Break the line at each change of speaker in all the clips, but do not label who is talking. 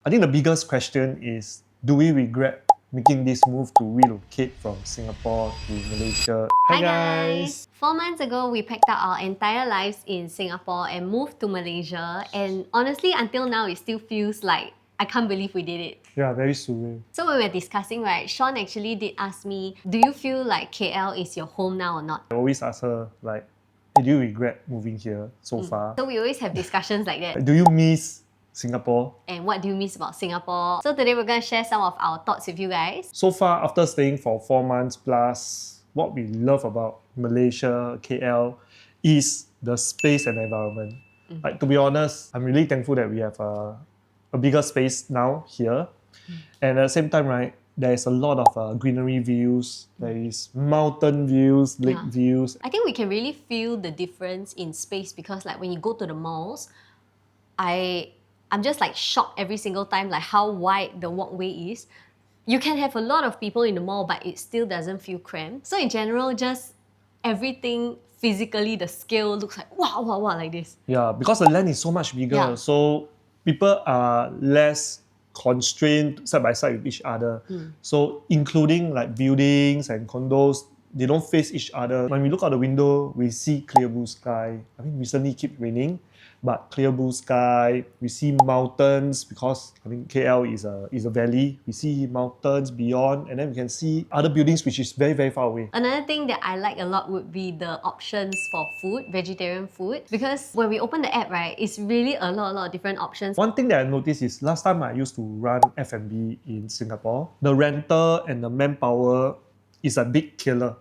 I think the biggest question is, do we regret making this move to relocate from Singapore to Malaysia?
Hi guys! 4 months ago, we packed up our entire lives in Singapore and moved to Malaysia. And honestly, until now, it still feels like I can't believe we did it.
Yeah, very surreal.
So when we were discussing, right, Sean actually did ask me, do you feel like KL is your home now or not?
I always ask her, like, hey, do you regret moving here so far?
So we always have discussions like that.
Do you miss Singapore?
And what do you miss about Singapore? So today we're going to share some of our thoughts with you guys.
So far, after staying for 4 months plus, what we love about Malaysia, KL, is the space and environment. Like, to be honest, I'm really thankful that we have a bigger space now here. And at the same time, right, there's a lot of greenery views, there is mountain views, lake views.
I think we can really feel the difference in space because like when you go to the malls, I'm just like shocked every single time like how wide the walkway is. You can have a lot of people in the mall, but it still doesn't feel cramped. So in general, just everything physically, the scale looks like wow, wow, wow, like this.
Yeah, because the land is so much bigger, so people are less constrained side by side with each other. So including like buildings and condos, they don't face each other. When we look out the window, we see clear blue sky. I mean, recently it keep raining, but clear blue sky. We see mountains because I mean KL is a valley. We see mountains beyond, and then we can see other buildings which is very, very far away.
Another thing that I like a lot would be the options for food, vegetarian food. Because when we open the app, right, it's really a lot of different options.
One thing that I noticed is last time I used to run F&B in Singapore, the rental and the manpower is a big killer.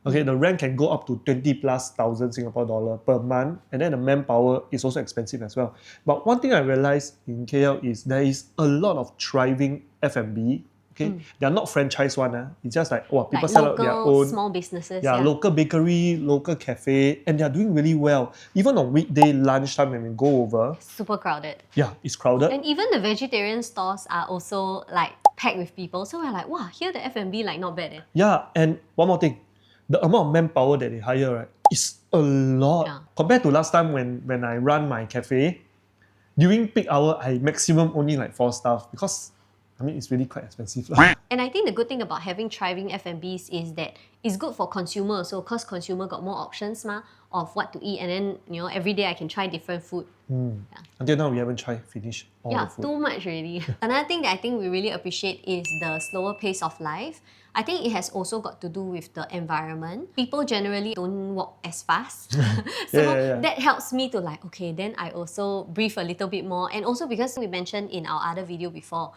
Okay, the rent can go up to 20,000+ Singapore dollar per month, and then the manpower is also expensive as well. But one thing I realized in KL is there is a lot of thriving F&B. Okay, they are not franchise one. It's just like people
like
set up their own
small businesses.
Yeah, local bakery, local cafe, and they are doing really well. Even on weekday lunchtime when we go over,
super crowded.
Yeah, it's crowded.
And even the vegetarian stores are also like packed with people. So we're like, wow, here the F&B like not bad.
Yeah, and one more thing. The amount of manpower that they hire, right, is a lot. Compared to last time when I run my cafe, during peak hour, I maximum only like 4 staff because, I mean, it's really quite expensive.
And I think the good thing about having thriving F&Bs is that it's good for consumer. So because consumer got more options of what to eat, and then every day I can try different food.
Until now, we haven't finished all the food.
Too much already. Another thing that I think we really appreciate is the slower pace of life. I think it has also got to do with the environment. People generally don't walk as fast. So that helps me to like, okay, then I also breathe a little bit more. And also because we mentioned in our other video before,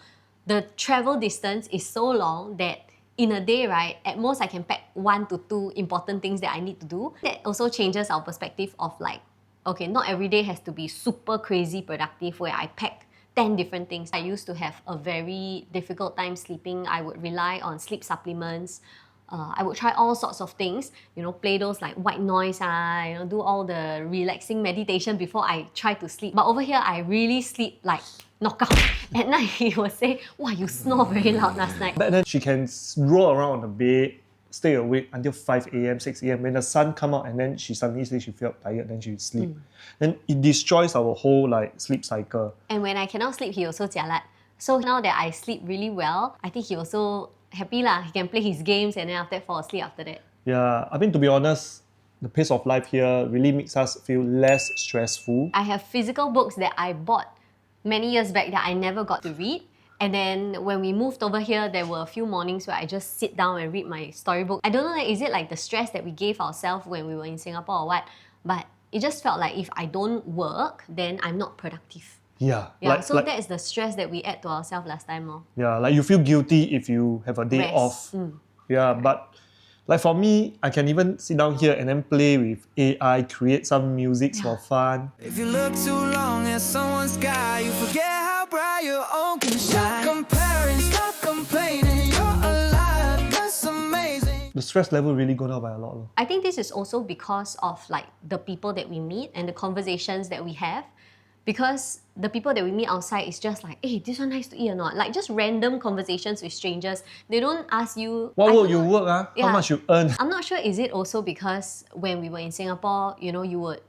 the travel distance is so long that in a day, right, at most I can pack 1 to 2 important things that I need to do. That also changes our perspective of like, okay, not every day has to be super crazy productive where I pack 10 different things. I used to have a very difficult time sleeping. I would rely on sleep supplements. I would try all sorts of things, play those like white noise, do all the relaxing meditation before I try to sleep. But over here, I really sleep like knockout. At night, he would say, wow, you snore very loud last night.
But then she can roll around on the bed, stay awake until 5 a.m., 6 a.m. When the sun come out and then she suddenly says she felt tired, then she sleep. Then it destroys our whole like sleep cycle.
And when I cannot sleep, he also jialat. So now that I sleep really well, I think he also happy lah. He can play his games and then after that fall asleep after that.
Yeah, I mean, to be honest, the pace of life here really makes us feel less stressful.
I have physical books that I bought many years back that I never got to read. And then when we moved over here, there were a few mornings where I just sit down and read my storybook. I don't know, is it like the stress that we gave ourselves when we were in Singapore or what? But it just felt like if I don't work, then I'm not productive. So that is the stress that we add to ourselves last time.
Yeah, like you feel guilty if you have a day off. Yeah, but like for me, I can even sit down here and then play with AI, create some music for fun.
If you look too long at someone's sky, you forget how bright your own can shine. Stop comparing, stop complaining, you're alive, that's amazing.
The stress level really go down by a lot.
I think this is also because of like the people that we meet and the conversations that we have. Because the people that we meet outside is just like, hey, this one nice to eat or not? Like just random conversations with strangers. They don't ask you...
What will you work? How much you earn?
I'm not sure, is it also because when we were in Singapore, you would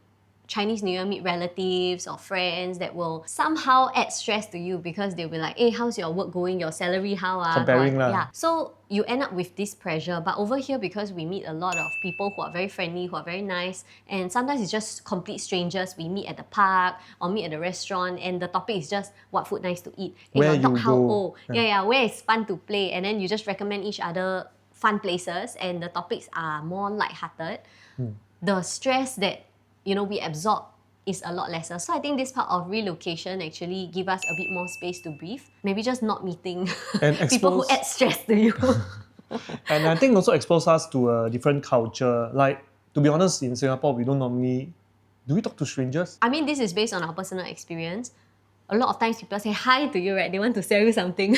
Chinese New Year meet relatives or friends that will somehow add stress to you because they'll be like, hey, how's your work going? Your salary, how?
Comparing lah.
Yeah. So you end up with this pressure. But over here, because we meet a lot of people who are very friendly, who are very nice, and sometimes it's just complete strangers. We meet at the park or meet at the restaurant, and the topic is just what food nice to eat.
Where
your dog,
you
how
go.
old? Yeah, where is fun to play? And then you just recommend each other fun places, and the topics are more lighthearted. The stress that we absorb is a lot lesser. So I think this part of relocation actually give us a bit more space to breathe. Maybe just not meeting
And
people who add stress to you.
And I think also expose us to a different culture. Like, to be honest, in Singapore, we don't normally... Do we talk to strangers?
I mean, this is based on our personal experience. A lot of times people say hi to you, right? They want to sell you something.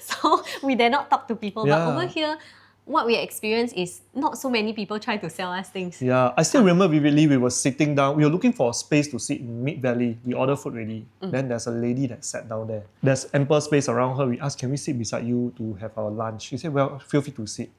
So we dare not talk to people.
Yeah.
But over here, what we experience is not so many people try to sell us things.
Yeah, I still remember vividly, we were sitting down. We were looking for a space to sit in Mid Valley. We ordered food already. Then there's a lady that sat down there. There's ample space around her. We asked, can we sit beside you to have our lunch? She said, well, feel free to sit.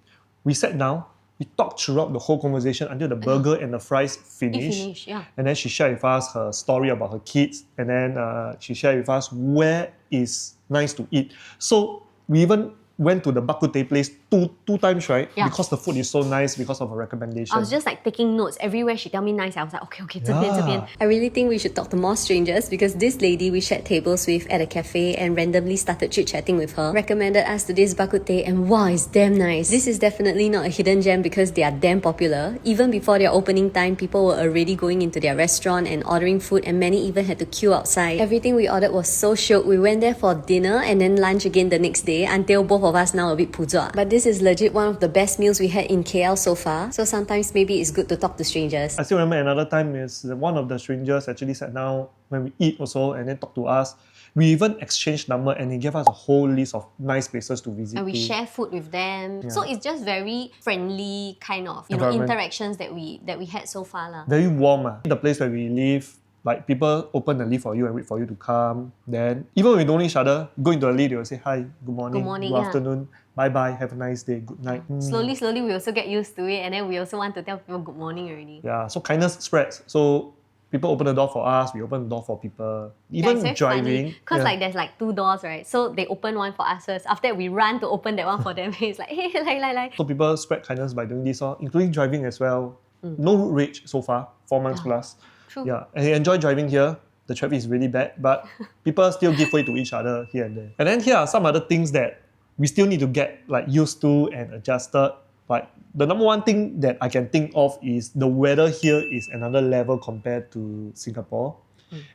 We sat down. We talked throughout the whole conversation until the burger and the fries finished.
Yeah.
And then she shared with us her story about her kids. And then she shared with us where is nice to eat. So we even went to the bak kut teh place two times, right?
Yeah.
Because the food is so nice because of a recommendation.
I was just like taking notes everywhere she tell me nice. I was like, okay, 这边,
Yeah.
这边. I really think we should talk to more strangers because this lady we shared tables with at a cafe and randomly started chit-chatting with her. Recommended us to this bak kut teh and wow, it's damn nice. This is definitely not a hidden gem because they are damn popular. Even before their opening time, people were already going into their restaurant and ordering food and many even had to queue outside. Everything we ordered was so shiok. We went there for dinner and then lunch again the next day until both of us now a bit puzua. But this is legit one of the best meals we had in KL so far. So sometimes maybe it's good to talk to strangers.
I still remember another time is one of the strangers actually sat down when we eat also and then talked to us. We even exchanged number and he gave us a whole list of nice places to visit.
And we
to.
share food with them.
Yeah.
So it's just very friendly kind of
Environment.
interactions that we had so far.
Very warm. The place where we live, like people open the lift for you and wait for you to come. Then even when we don't know each other, go into the lift, they will say hi, good morning,
morning,
good
yeah.
afternoon, bye-bye, have a nice day, good night.
Slowly, we also get used to it, and then we also want to tell people good morning already.
Yeah, so kindness spreads. So people open the door for us, we open the door for people.
Yeah,
Even
it's very
driving.
because there's like 2 doors, right? So they open one for us first. After that, we run to open that one for them. It's like, hey, like.
So people spread kindness by doing this, including driving as well. No road rage so far, 4 months plus.
True.
Yeah, and I enjoy driving here. The traffic is really bad, but people still give way to each other here and there. And then here are some other things that we still need to get like used to and adjusted. Like the number one thing that I can think of is the weather here is another level compared to Singapore,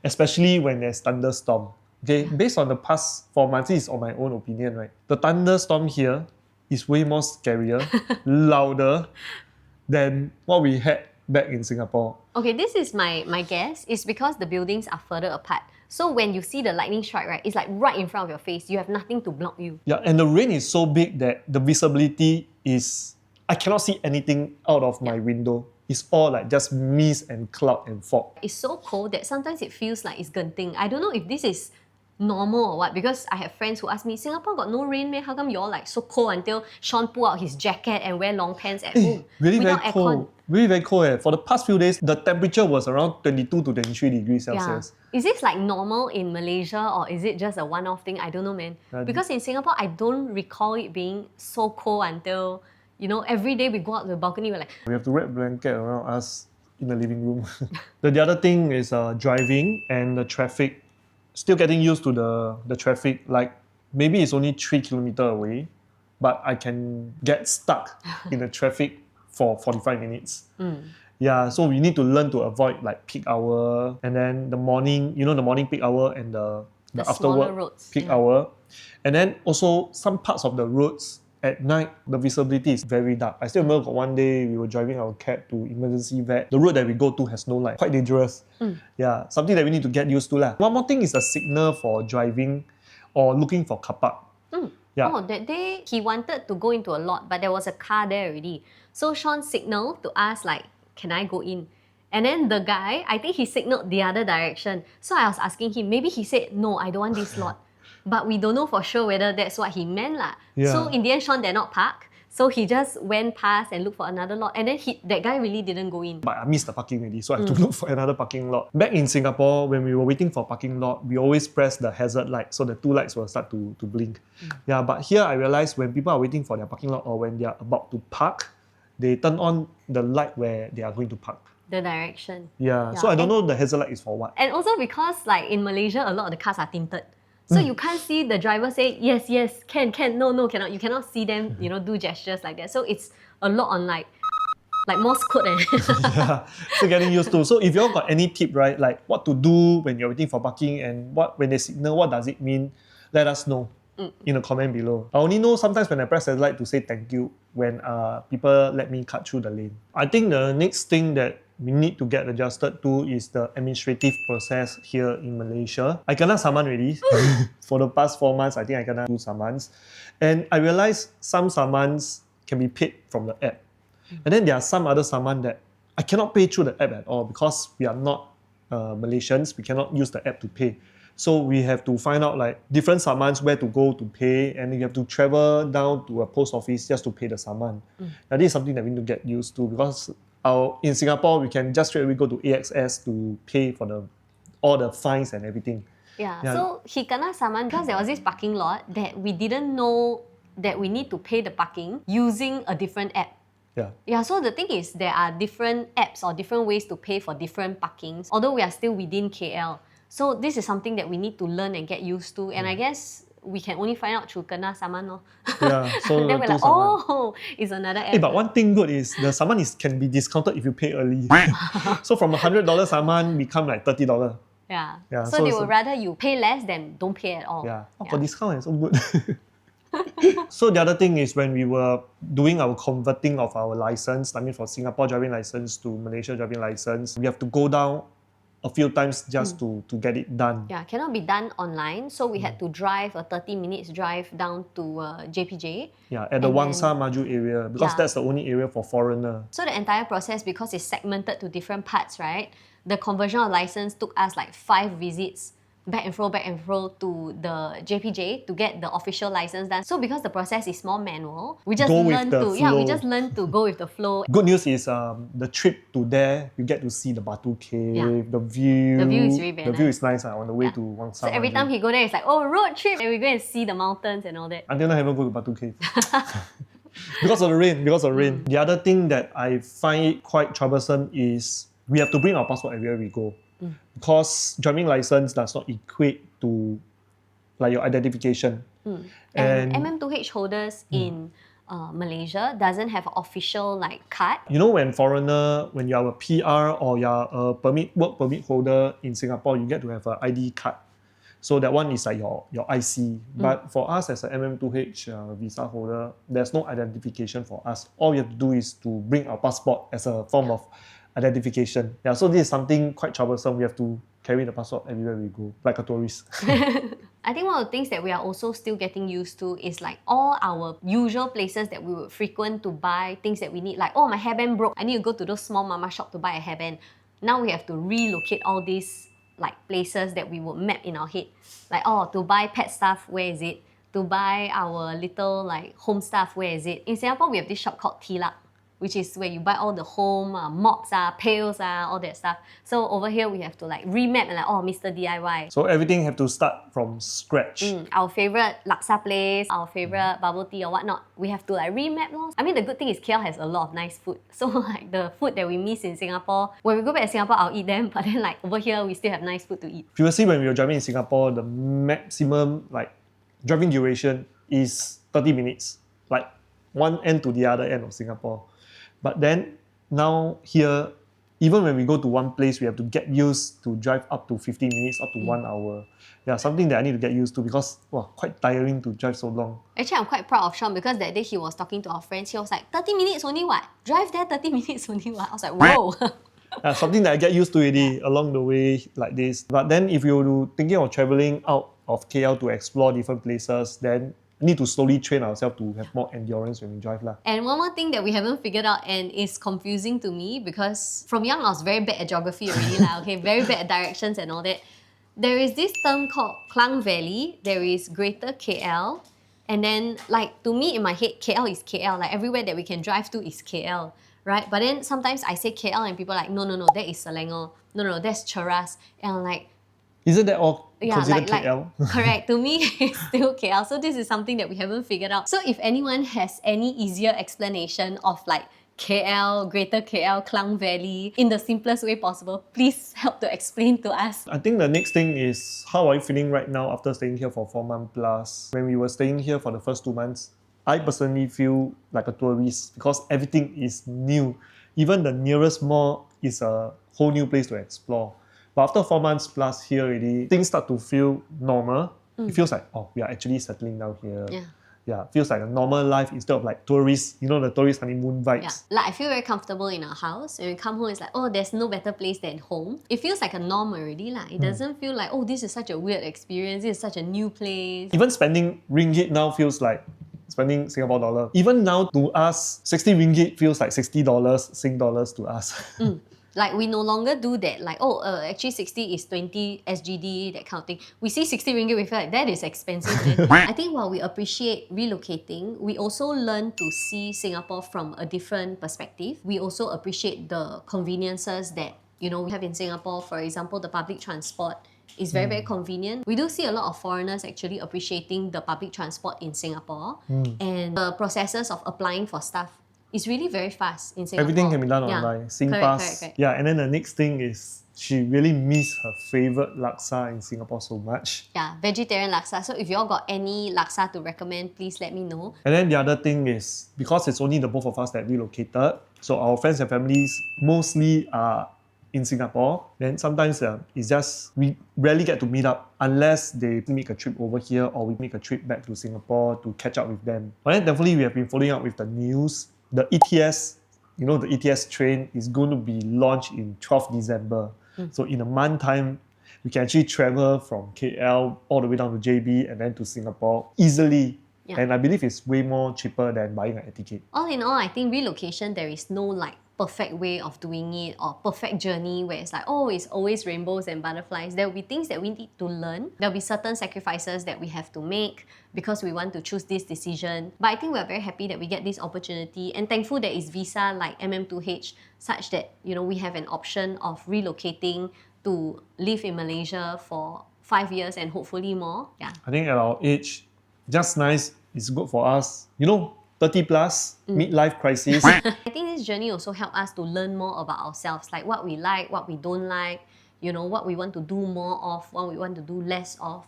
especially when there's thunderstorm. Okay, based on the past 4 months, this is on my own opinion, right? The thunderstorm here is way more scarier, louder than what we had back in Singapore.
Okay, this is my guess. It's because the buildings are further apart. So when you see the lightning strike, right, it's like right in front of your face. You have nothing to block you.
Yeah, and the rain is so big that the visibility is... I cannot see anything out of my window. It's all like just mist and cloud and fog.
It's so cold that sometimes it feels like it's Genting. I don't know if this is normal or what, because I have friends who ask me, Singapore got no rain, man? How come you all like so cold until Sean pull out his jacket and wear long pants at home
Really very
without
cold.
aircon?
Really very cold. For the past few days, the temperature was around 22 to 23 degrees Celsius.
Is this like normal in Malaysia or is it just a one-off thing? I don't know, man. Because in Singapore, I don't recall it being so cold until, every day we go out to the balcony, we're like,
We have to wrap blanket around us in the living room. The other thing is driving and the traffic. Still getting used to the traffic. Like maybe it's only 3 kilometers away, but I can get stuck in the traffic for 45 minutes. Yeah, so we need to learn to avoid like peak hour and then the morning, the morning peak hour and the after
smaller
work
roads,
peak hour. And then also some parts of the roads at night, the visibility is very dark. I still remember one day we were driving our cab to emergency vet. The road that we go to has no light. Quite dangerous. Yeah, something that we need to get used to. One more thing is a signal for driving or looking for car park. Yeah.
Oh, that day he wanted to go into a lot, but there was a car there already. So Sean signaled to us like, can I go in? And then the guy, I think he signaled the other direction. So I was asking him, maybe he said, no, I don't want this lot. But we don't know for sure whether that's what he meant.
Yeah.
So in the end, Sean did not park. So he just went past and looked for another lot, and then that guy really didn't go in.
But I missed the parking already, so I have to look for another parking lot. Back in Singapore, when we were waiting for parking lot, we always press the hazard light, so the two lights will start to blink. Yeah, but here I realized when people are waiting for their parking lot or when they are about to park, they turn on the light where they are going to park.
The direction.
Yeah, so I don't know the hazard light is for what.
And also because like in Malaysia, a lot of the cars are tinted. So you can't see the driver say, yes, can, no, cannot. You cannot see them, do gestures like that. So it's a lot on like Morse code.
Yeah, so getting used to. So if you all got any tip, right, like what to do when you're waiting for parking and when they signal, what does it mean? Let us know in the comment below. I only know sometimes when I press the light to say thank you when people let me cut through the lane. I think the next thing that we need to get adjusted to is the administrative process here in Malaysia. I kena saman already. For the past 4 months, I think I kena 2 samans. And I realized some samans can be paid from the app. And then there are some other saman that I cannot pay through the app at all because we are not Malaysians. We cannot use the app to pay. So we have to find out like different samans where to go to pay, and you have to travel down to a post office just to pay the saman. Now this is something that we need to get used to because in Singapore, we can just straight away go to AXS to pay for all the fines and everything.
Yeah, so he kena saman because there was this parking lot that we didn't know that we need to pay the parking using a different app. Yeah, so the thing is there are different apps or different ways to pay for different parkings, although we are still within KL. So this is something that we need to learn and get used to. And I guess we can only find out through kena saman.
Yeah, so
then we're like, oh, it's another app.
But one thing good is the saman can be discounted if you pay early. So from $100 saman become like $30.
Yeah. So they would rather you pay less than don't pay at all.
Yeah. For discount, it's so good. So the other thing is when we were doing our converting of our license, I mean for Singapore driving license to Malaysia driving license, we have to go down a few times just to get it done.
Yeah, cannot be done online. So we had to drive a 30 minutes drive down to JPJ.
Yeah, at the Wangsa Maju area because that's the only area for foreigner.
So the entire process, because it's segmented to different parts, right? The conversion of license took us like 5 visits back and fro to the JPJ to get the official license done. So because the process is more manual, we just learn to go with the flow.
Good news is the trip to there, you get to see the Batu Cave, the view.
The view is really very
nice. The view is nice on the way to Wangsa.
So every time he go there, it's like, oh, road trip, and we go and see the mountains and all that.
Until now, I haven't go to Batu Cave. Because of the rain. The other thing that I find it quite troublesome is we have to bring our passport everywhere we go. Because driving license does not equate to like your identification.
And MM2H holders in Malaysia doesn't have an official like card.
You know when you are a PR or you are a work permit holder in Singapore, you get to have an ID card. So that one is like your IC. But for us as an MM2H visa holder, there's no identification for us. All we have to do is to bring our passport as a form of identification. Yeah, so this is something quite troublesome. We have to carry the passport everywhere we go, like a tourist.
I think one of the things that we are also still getting used to is like all our usual places that we would frequent to buy things that we need. Like, oh, my hairband broke. I need to go to those small mama shop to buy a hairband. Now we have to relocate all these like places that we would map in our head. Like, oh, to buy pet stuff, where is it? To buy our little like home stuff, where is it? In Singapore, we have this shop called Tilak, which is where you buy all the home mops, pails, all that stuff. So over here, we have to like remap and like, oh, Mr. DIY.
So everything have to start from scratch.
Our favorite laksa place, our favorite bubble tea or whatnot, we have to like remap. I mean, the good thing is KL has a lot of nice food. So like the food that we miss in Singapore, when we go back to Singapore, I'll eat them. But then like over here, we still have nice food to eat.
Previously, when we were driving in Singapore, the maximum like driving duration is 30 minutes. Like one end to the other end of Singapore. But then now here, even when we go to one place, we have to get used to drive up to 15 minutes, up to 1 hour. Yeah, something that I need to get used to because quite tiring to drive so long.
Actually, I'm quite proud of Sean because that day he was talking to our friends. He was like, 30 minutes only what? Drive there 30 minutes only what? I was like, whoa.
Yeah, something that I get used to already along the way like this. But then if you're thinking of traveling out of KL to explore different places, then need to slowly train ourselves to have more endurance when we drive.
And one more thing that we haven't figured out and is confusing to me because from young I was very bad at geography already, very bad at directions and all that. There is this term called Klang Valley, there is Greater KL, And then, like, to me, in my head, KL is KL. Like, everywhere that we can drive to is KL, right? But then sometimes I say KL and people are like, no, that is Selangor. No, that's Cheras. And I'm like,
Isn't that all
yeah,
considered
like,
KL?
correct. To me, it's still KL. So this is something that we haven't figured out. So if anyone has any easier explanation of like KL, Greater KL, Klang Valley, in the simplest way possible, please help to explain to us.
I think the next thing is, how are you feeling right now after staying here for 4 months plus? When we were staying here for the first 2 months, I personally feel like a tourist because everything is new. Even the nearest mall is a whole new place to explore. But after 4 months plus here already, things start to feel normal. It feels like, oh, we are actually settling down here. Yeah, feels like a normal life instead of like tourist, the tourist honeymoon vibes.
Yeah, like I feel very comfortable in our house. When we come home, it's like, oh, there's no better place than home. It feels like a norm already. It doesn't feel like, oh, this is such a weird experience. This is such a new place.
Even spending ringgit now feels like spending Singapore dollar. Even now to us, 60 ringgit feels like $60 Sing dollars to us.
Like, we no longer do that. Like, actually 60 is 20 SGD, that kind of thing. We see 60 ringgit, we feel like that is expensive. I think while we appreciate relocating, we also learn to see Singapore from a different perspective. We also appreciate the conveniences that, we have in Singapore. For example, the public transport is very, very convenient. We do see a lot of foreigners actually appreciating the public transport in Singapore. And the processes of applying for stuff is really very fast in Singapore.
Everything can be done online. SingPass.
Correct.
Yeah, and then the next thing is she really missed her favorite laksa in Singapore so much.
Yeah, vegetarian laksa. So if you all got any laksa to recommend, please let me know.
And then the other thing is, because it's only the both of us that relocated, so our friends and families mostly are in Singapore, then sometimes it's just, we rarely get to meet up unless they make a trip over here or we make a trip back to Singapore to catch up with them. But then thankfully we have been following up with the news. The ETS, the ETS train is going to be launched in 12th December. So in a month time, we can actually travel from KL all the way down to JB and then to Singapore easily.
Yeah.
And I believe it's way more cheaper than buying an air ticket.
All in all, I think relocation, there is no like perfect way of doing it or perfect journey where it's like, oh, it's always rainbows and butterflies. There will be things that we need to learn. There will be certain sacrifices that we have to make because we want to choose this decision. But I think we're very happy that we get this opportunity and thankful that it's visa like MM2H such that, we have an option of relocating to live in Malaysia for 5 years and hopefully more. Yeah.
I think at our age, just nice, it's good for us. 30 plus, midlife crisis.
I think this journey also helped us to learn more about ourselves, like what we like, what we don't like, what we want to do more of, what we want to do less of.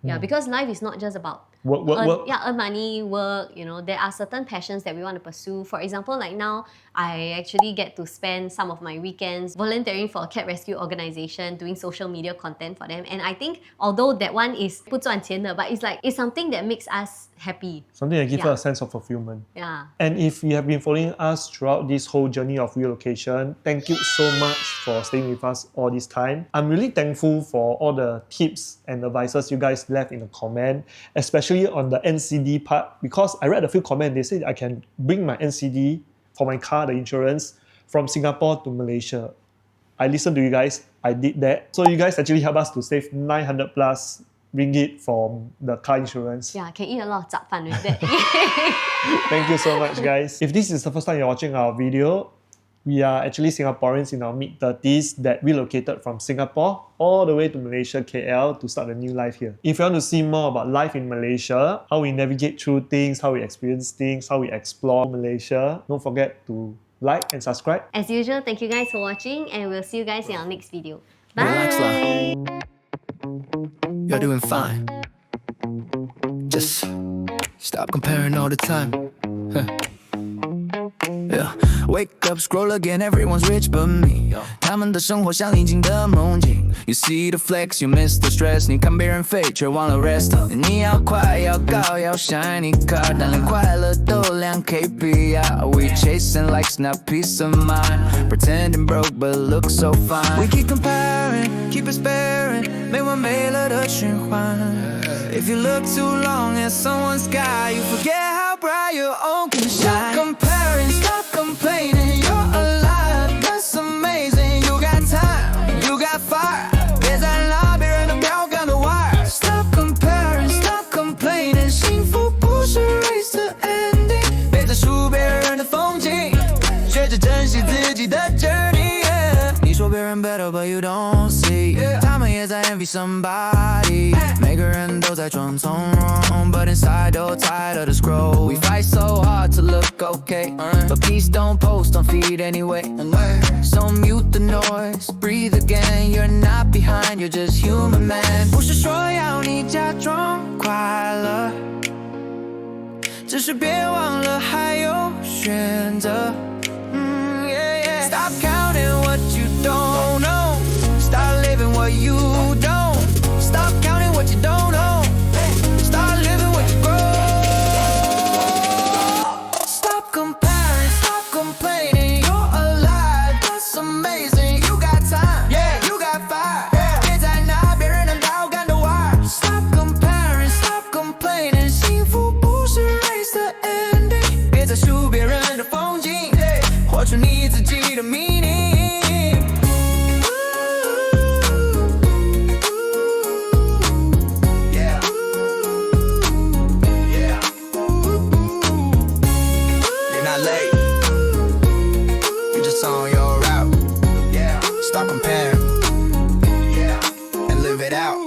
Yeah, because life is not just about
work.
Yeah, earn money, work, there are certain passions that we want to pursue. For example, like now, I actually get to spend some of my weekends volunteering for a cat rescue organization, doing social media content for them. And I think, although that one is 不赚钱的, but it's something that makes us happy.
Something that gives us a sense of fulfillment.
Yeah.
And if you have been following us throughout this whole journey of relocation, thank you so much for staying with us all this time. I'm really thankful for all the tips and advices you guys left in the comment, especially on the NCD part, because I read a few comments, they said I can bring my NCD for my car, the insurance, from Singapore to Malaysia. I listened to you guys, I did that. So you guys actually helped us to save 900 plus ringgit from the car insurance.
Yeah, I can eat a lot of zap fan with that.
Thank you so much, guys. If this is the first time you're watching our video, we are actually Singaporeans in our mid-30s that relocated from Singapore all the way to Malaysia, KL, to start a new life here. If you want to see more about life in Malaysia, how we navigate through things, how we experience things, how we explore Malaysia, don't forget to like and subscribe.
As usual, thank you guys for watching and we'll see you guys in our next video. Bye!
Relax lah. You're doing fine. Just stop comparing all the time. Yeah. Wake up, scroll again, everyone's rich but me. 他们的生活像宁静的梦境。You see the flex, you miss the stress. 你看别人废，却忘了 rest. 你要快，要高，要 shiny car， 但连快乐都量 KPI. We chasing likes, not peace of mind. Pretending broke, but look so fine. We keep comparing, keep aspiring， 没完没了的循环。If you look too long at someone's sky, you forget how bright your own can shine. Stop comparing, stop complaining. You're alive, that's amazing. You got time, you got fire. 别再拉别人的标杆的 wire. Stop comparing, stop complaining. 幸福不是 better, but you don't see. Time of years I envy somebody. 每个人都在装从容 but inside 都 tired of the scroll. We fight so hard to look okay, but please don't post on feed anyway. So mute the noise, breathe again. You're not behind, you're just human, man. 不是说要你假装快乐，只是别忘了还有选择。Stop counting what you don't know. Start living what you don't. Stop counting what you don't know. Start living what you grow. Stop comparing, stop complaining. You're alive, that's amazing. You got time, yeah, you got fire. 别再拿别人的刀干的玩。Stop comparing, stop complaining. 幸福不是 race 的 ending. 别再数别人的风景，活出你自己的 meaning。On your route, stop comparing, and live it out.